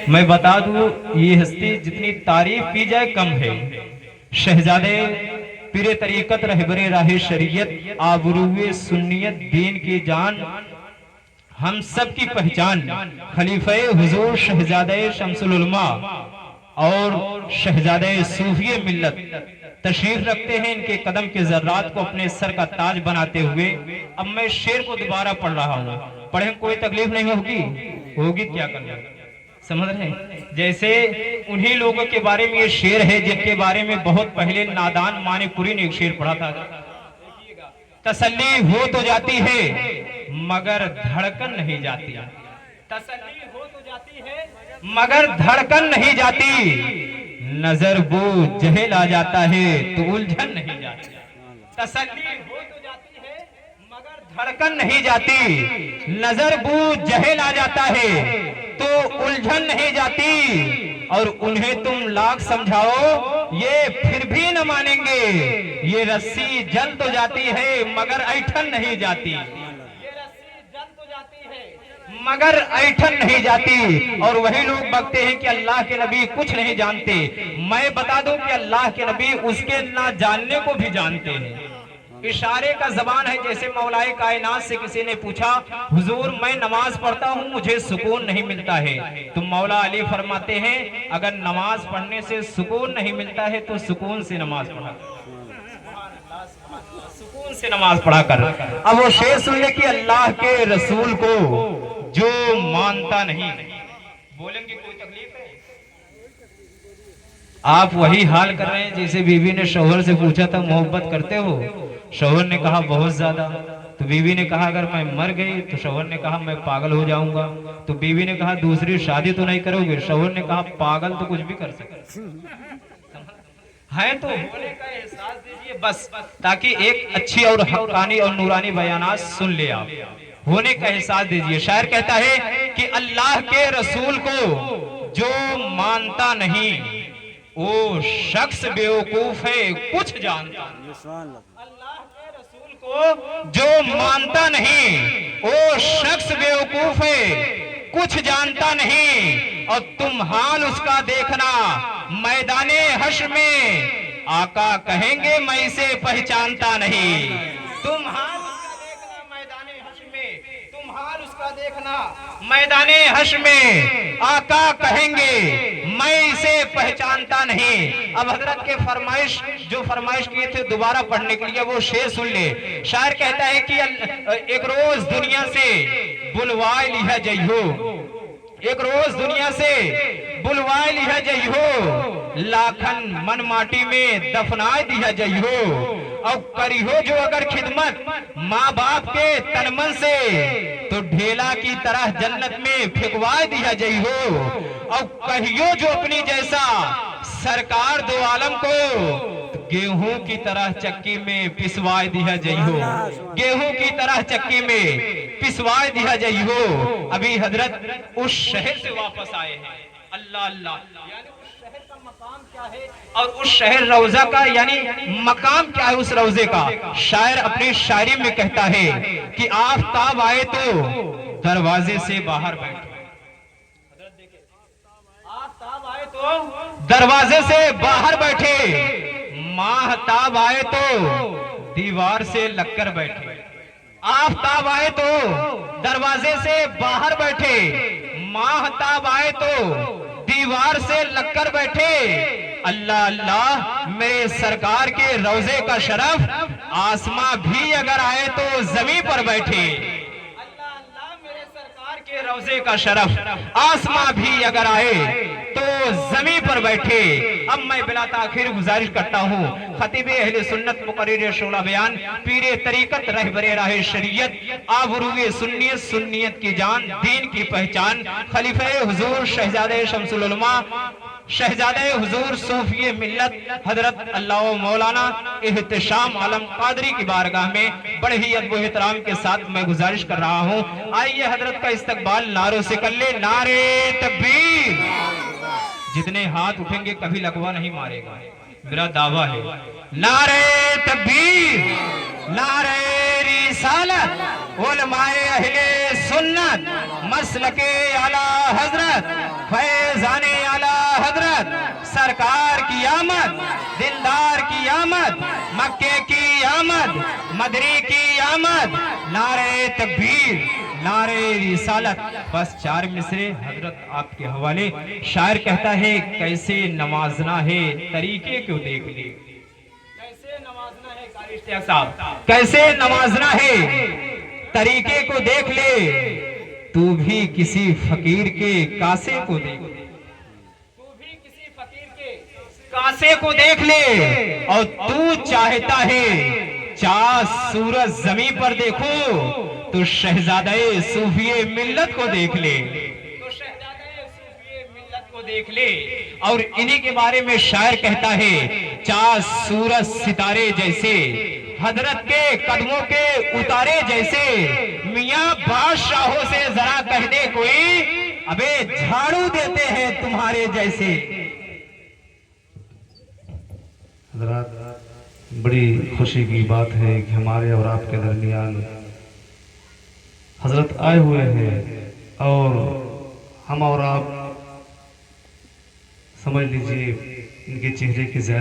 मैं बता दूं ये हस्ती जितनी तारीफ की जाए कम है। शहजादे पीरे तरीकत रहबरे राहे शरीयत आबरूए सुन्नियत दीन की जान हम सब की पहचान खलीफे हुजूर शहजादे शमसुल उलमा और शहजादे सूफी मिल्लत तशरीफ रखते हैं। इनके कदम के जर्रात को अपने सर का ताज बनाते हुए अब मैं शेर को दोबारा पढ़ रहा हूँ। पढ़े कोई तकलीफ नहीं होगी? होगी क्या करना, समझ रहे हैं? जैसे उन्हीं लोगों के बारे में ये शेर है जिनके बारे में बहुत पहले नादान मानीपुरी ने एक शेर पढ़ा था। तसल्ली हो तो जाती है मगर धड़कन नहीं जाती। तसल्ली हो तो जाती है मगर धड़कन नहीं जाती। नजर वो जहेल आ जाता है तो उलझन नहीं जाती। तसल्ली हो तो जाती है मगर धड़कन नहीं जाती। नजर वो जहेल आ जाता है तो उलझन नहीं जाती। और उन्हें तुम लाख समझाओ ये फिर भी न मानेंगे। ये रस्सी जल तो जाती है मगर ऐठन नहीं जाती। ये रस्सी जल तो जाती है मगर ऐठन नहीं जाती। और वही लोग बकते हैं कि अल्लाह के नबी कुछ नहीं जानते। मैं बता दूं कि अल्लाह के नबी उसके ना जानने को भी जानते हैं। इशारे का जबान है। जैसे मौलाए कायनात से किसी ने पूछा हुजूर मैं नमाज पढ़ता हूँ मुझे सुकून नहीं मिलता है, तो मौला अली फरमाते हैं अगर नमाज पढ़ने से सुकून नहीं मिलता है तो सुकून से नमाज पढ़ा, सुकून से नमाज पढ़ा कर। अब वो शेर सुन ले कि अल्लाह के रसूल को जो मानता नहीं, बोलेंगे कोई तकलीफ है? आप वही हाल कर रहे हैं जैसे बीवी ने शौहर से पूछा था मोहब्बत करते हो? शौहर ने कहा बहुत ज्यादा। तो बीवी ने कहा अगर मैं मर गई? तो शौहर ने कहा मैं पागल हो जाऊंगा। तो बीवी ने कहा दूसरी शादी तो नहीं करोगे? शौहर ने कहा पागल तो कुछ भी कर सकते है, तो होने का एहसास दीजिए बस, ताकि एक अच्छी और हक़ानी और नूरानी बयानात सुन ले आप। होने का एहसास दीजिए। शायर कहता है कि अल्लाह के रसूल को जो मानता नहीं वो शख्स बेवकूफ है कुछ जानता। अल्लाह के रसूल को जो मानता नहीं वो शख्स बेवकूफ है कुछ जानता नहीं। और तुम हाल उसका देखना मैदाने हश्र में आका कहेंगे मैं इसे पहचानता नहीं। तुम हाल उसका देखना मैदाने हश्र में, तुम हाल उसका देखना मैदाने हश्र में आका कहेंगे मैं इसे पहचानता नहीं। अब हजरत के फरमाइश जो फरमाइश किए थे दोबारा पढ़ने के लिए वो शेर सुन ले। शायर कहता है कि एक रोज दुनिया से बुलवाए लिया जइहो, एक रोज दुनिया से बुलवाए लिया जइहो, लाखन मन माटी में दफनाए दिया जइहो। और करिहो जो अगर खिदमत माँ बाप के तन मन से तो ढेला की तरह जन्नत में फेंकवाए दिया जइहो। और कहियो जो अपनी जैसा सरकार दो आलम को गेहूं की तरह चक्की में पिसवाए दिया जइहो, गेहूं की तरह चक्की में पिसवाए दिया जइहो। अभी हजरत उस शहर से वापस आए हैं। अल्लाह अल्लाह, यानी उस शहर का मकाम क्या है और उस शहर रौजा का यानी मकाम क्या है उस रौजे का। शायर अपनी शायरी में कहता है कि आफताब आए तो दरवाजे से बाहर बैठे, आफताब आए तो दरवाजे से बाहर बैठे, माहताब आए तो दीवार से लगकर बैठे। आफताब आए तो दरवाजे से बाहर बैठे, माहताब आए तो दीवार से लगकर बैठे। अल्लाह अल्लाह मेरे सरकार के रौजे का शरफ, आसमां भी अगर आए तो जमीन पर बैठे। अल्लाह अल्लाह मेरे सरकार के रौजे का शरफ, आसमां भी अगर आए तो जमीन पर बैठे। अब मैं बिला ताखिर गुजारिश करता हूँ खतीब अहले सुन्नत मुकर्रिर शोला बयान पीरे तरीकत रहबरे राहे शरीयत आबरूए सुन्नियत सुन्नियत की जान दीन की पहचान खलीफे हुजूर शहजादे शमसुल उलमा शहजादे हुजूर सूफी मिल्लत हजरत अल्लाह मौलाना एहतशाम आलम कादरी की बारगाह में बड़े ही अदब एहतराम के साथ मैं गुजारिश कर रहा हूँ। आइए हजरत का इस्तकबाल नारों से कर ले। नारे तकबीर। जितने हाथ उठेंगे कभी लगवा नहीं मारेगा, मेरा दावा है। नारे तकबीर, नारे रिसालत, उलमाए अहले सुन्नत, मसलके आला हजरत फैज फैजाने आला हजरत सरकार की आमद, दिलदार की आमद, मक्के की आमद, मदरी की आमद, नारे तकबीर, नारे रिसालत। बस 4 मिसरे हजरत आपके हवाले। शायर कहता है कैसे नवाजना है तरीके को देख ले, कैसे नवाजना है कारी इश्तियाक साहब, कैसे नवाजना है तरीके को देख ले, तू भी किसी फकीर के कासे को देख ले, तू भी किसी फकीर के कासे को देख ले, और तू चाहता है चार सूरज जमीन पर देखो तो शहजादे सूफिए मिल्लत को देख ले, तो शहजादे सूफिए मिल्लत को देख ले। और इन्हीं के बारे में शायर कहता है चार सूरज सितारे जैसे, हजरत के कदमों के उतारे जैसे, मियां बादशाहों से जरा कह दे कोई, अबे झाड़ू देते हैं तुम्हारे जैसे। हजरात, बड़ी खुशी की बात है कि हमारे और आपके दरमियान हजरत आए हुए हैं, और हम और आप समझ लीजिए इनके चेहरे की